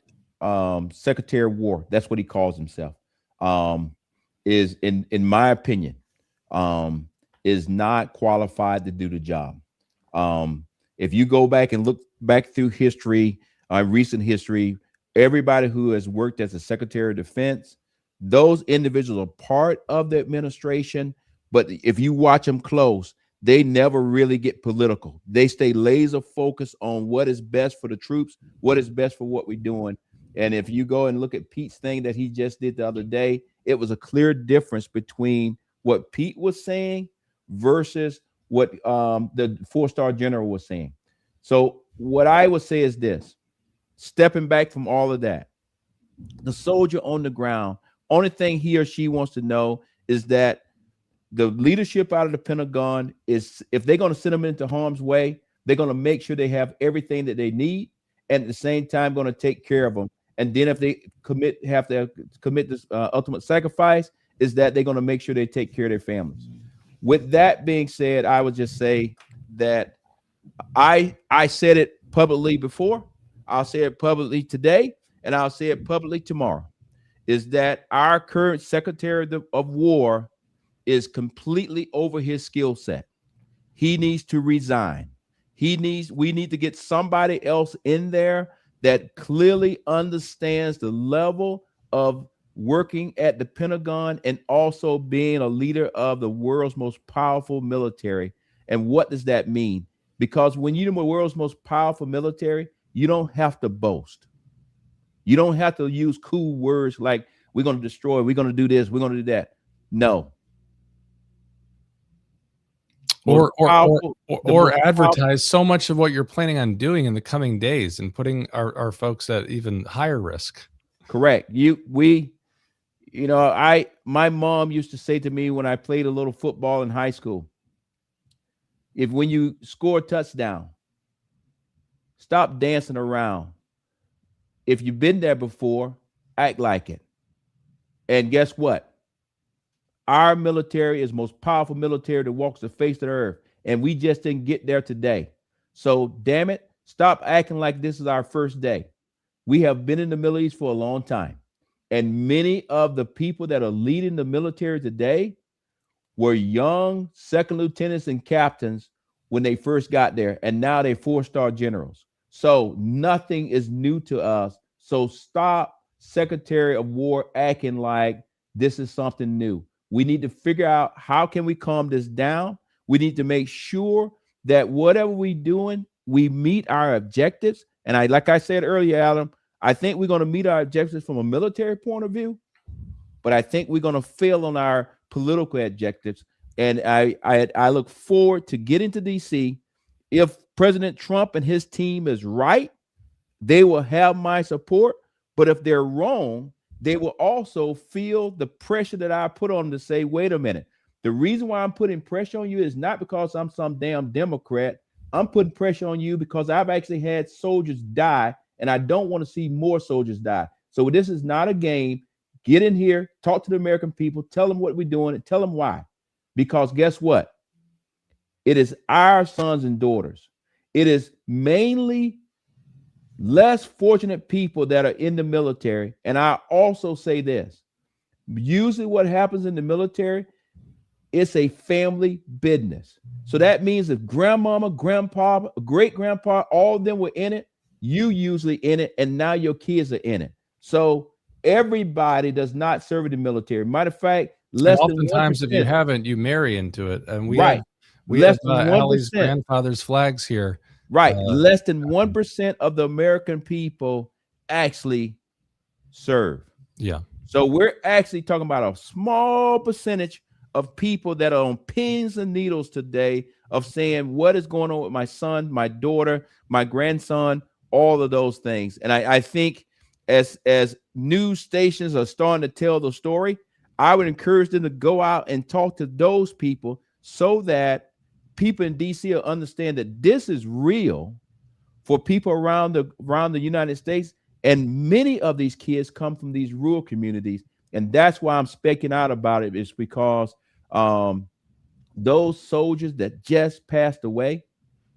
Secretary of War, that's what he calls himself, is in my opinion, is not qualified to do the job. If you go back and look back through history, recent history, everybody who has worked as a Secretary of Defense, those individuals are part of the administration, but if you watch them close, they never really get political. They stay laser focused on what is best for the troops, what is best for what we're doing. And if you go and look at Pete's thing that he just did the other day, it was a clear difference between what Pete was saying versus what the four-star general was saying. So what I would say is this: stepping back from all of that, the soldier on the ground, only thing he or she wants to know is that the leadership out of the Pentagon is, if they're going to send them into harm's way, they're going to make sure they have everything that they need, and at the same time going to take care of them. And then if they have to commit this ultimate sacrifice, is that they're going to make sure they take care of their families. With that being said, I would just say that I said it publicly before, I'll say it publicly today, and I'll say it publicly tomorrow, is that our current Secretary of War is completely over his skill set. He needs to resign. We need to get somebody else in there that clearly understands the level of working at the Pentagon and also being a leader of the world's most powerful military. And what does that mean? Because when you're the world's most powerful military, you don't have to boast. You don't have to use cool words like, we're going to destroy, we're going to do this, we're going to do that. No. Or advertise so much of what you're planning on doing in the coming days and putting our folks at even higher risk. Correct. My mom used to say to me when I played a little football in high school, when you score a touchdown, stop dancing around. If you've been there before, act like it. And guess what? Our military is the most powerful military that walks the face of the earth, and we just didn't get there today. So damn it, stop acting like this is our first day. We have been in the Middle East for a long time, And many of the people that are leading the military today were young second lieutenants and captains when they first got there, and now they're 4-star generals. So nothing is new to us. So stop, Secretary of War, acting like this is something new. We need to figure out how can we calm this down. We need to make sure that whatever we're doing, we meet our objectives. And like I said earlier, Adam, I think we're going to meet our objectives from a military point of view, but I think we're going to fail on our political objectives. And I look forward to getting to DC. If President Trump and his team is right, they will have my support. But if they're wrong, they will also feel the pressure that I put on them to say, wait a minute. The reason why I'm putting pressure on you is not because I'm some damn Democrat. I'm putting pressure on you because I've actually had soldiers die, and I don't want to see more soldiers die. So this is not a game. Get in here, talk to the American people, tell them what we're doing, and tell them why. Because guess what? It is our sons and daughters. It is mainly less fortunate people that are in the military. And I also say this. Usually what happens in the military, it's a family business. So that means if grandmama, grandpa, great-grandpa, all of them were in it, you usually in it, and now your kids are in it. So everybody does not serve in the military. Matter of fact, oftentimes if you haven't, you marry into it. And we have Allie's grandfather's flags here. Right. Less than 1% of the American people actually serve. Yeah. So we're actually talking about a small percentage of people that are on pins and needles today of saying what is going on with my son, my daughter, my grandson, all of those things. And I think as news stations are starting to tell the story, I would encourage them to go out and talk to those people so that people in DC will understand that this is real for people around the United States. And many of these kids come from these rural communities. And that's why I'm speaking out about it, is because those soldiers that just passed away,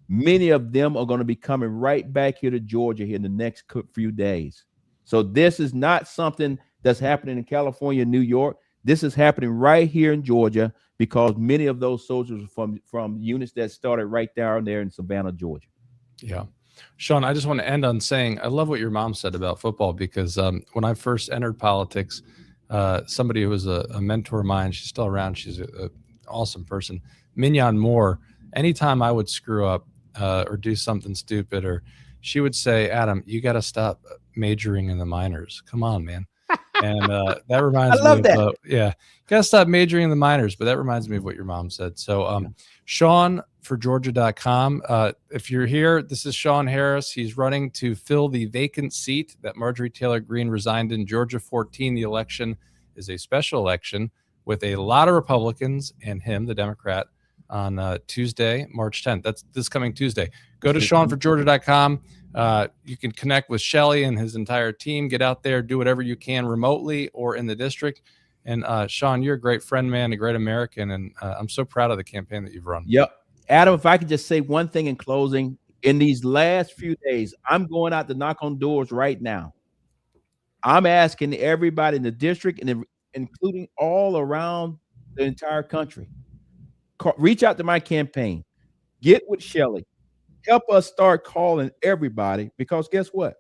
many of them are going to be coming right back here to Georgia here in the next few days. So this is not something that's happening in California, New York. This is happening right here in Georgia because many of those soldiers are from units that started right down there in Savannah, Georgia. Yeah. Shawn, I just want to end on saying I love what your mom said about football, because when I first entered politics, somebody who was a mentor of mine, she's still around, she's an awesome person, Mignon Moore, anytime I would screw up or do something stupid, or she would say, Adam, you got to stop majoring in the minors. Come on, man. And that reminds me of, yeah, you got to stop majoring in the minors. But that reminds me of what your mom said. So Shawn for Georgia.com. If you're here, this is Shawn Harris. He's running to fill the vacant seat that Marjorie Taylor Greene resigned in Georgia 14. The election is a special election with a lot of Republicans and him, the Democrat, on Tuesday, March 10th. That's this coming Tuesday. Go to ShawnForGeorgia.com. You can connect with Shelley and his entire team. Get out there, do whatever you can remotely or in the district. And Shawn, you're a great friend, man, a great American, and I'm so proud of the campaign that you've run. Yep. Adam, if I could just say one thing in closing, in these last few days, I'm going out to knock on doors right now. I'm asking everybody in the district, and including all around the entire country, reach out to my campaign, get with Shelley, help us start calling everybody, because guess what?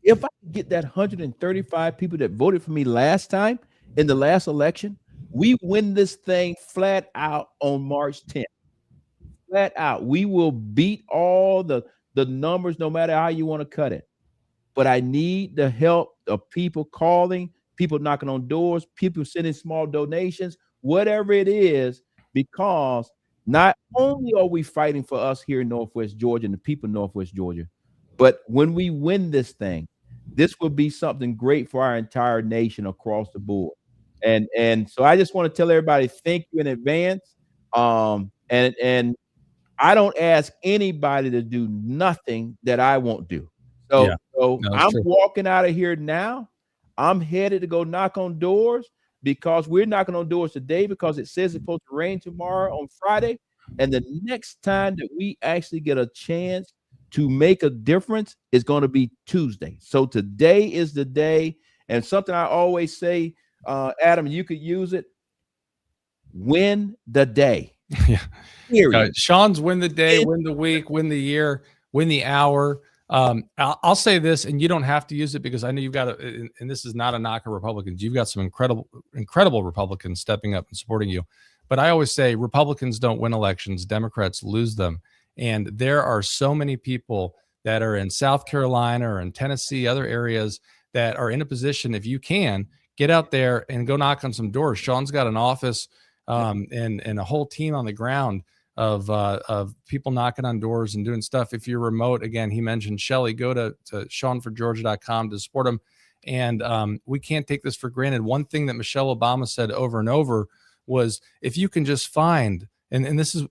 If I get that 135 people that voted for me last time in the last election, we win this thing flat out on March 10th. Flat out. We will beat all the numbers, no matter how you want to cut it. But I need the help of people calling, people knocking on doors, people sending small donations, whatever it is, because not only are we fighting for us here in Northwest Georgia and the people in Northwest Georgia, but when we win this thing, this will be something great for our entire nation across the board. And so I just want to tell everybody, thank you in advance. And I don't ask anybody to do nothing that I won't do. So, I'm walking out of here now. I'm headed to go knock on doors, because we're knocking on doors today because it says it's supposed to rain tomorrow on Friday. And the next time that we actually get a chance to make a difference is going to be Tuesday. So today is the day. And something I always say, Adam, you could use it. Win the day. Yeah. Period. Shawn's win the day, win the week, win the year, win the hour. I'll say this, and you don't have to use it because I know you've got and this is not a knock on Republicans. You've got some incredible Republicans stepping up and supporting you. But I always say Republicans don't win elections, Democrats lose them. And there are so many people that are in South Carolina or in Tennessee, other areas that are in a position, if you can, get out there and go knock on some doors. Shawn's got an office and a whole team on the ground of people knocking on doors and doing stuff. If you're remote, again, he mentioned Shelley, go to ShawnForGeorgia.com to support him. And we can't take this for granted. One thing that Michelle Obama said over and over was, if you can just find, and this is,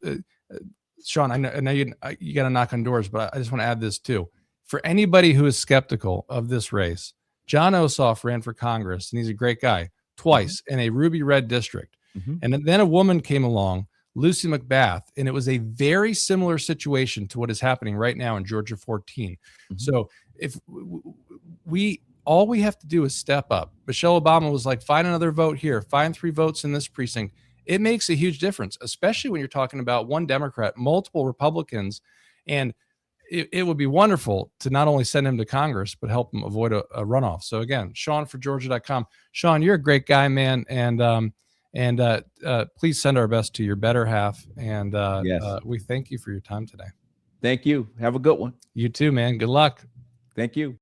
Shawn, I know you got to knock on doors, but I just want to add this too. For anybody who is skeptical of this race, John Ossoff ran for Congress, and he's a great guy, twice in a ruby red district. And then a woman came along, Lucy McBath, and it was a very similar situation to what is happening right now in Georgia 14. So if all we have to do is step up. Michelle Obama was like, find another vote here, find 3 votes in this precinct. It makes a huge difference, especially when you're talking about one Democrat, multiple Republicans. And it would be wonderful to not only send him to Congress, but help him avoid a runoff. So again, ShawnForGeorgia.com. Shawn, you're a great guy, man. And please send our best to your better half. And yes. We thank you for your time today. Thank you. Have a good one. You too, man. Good luck. Thank you.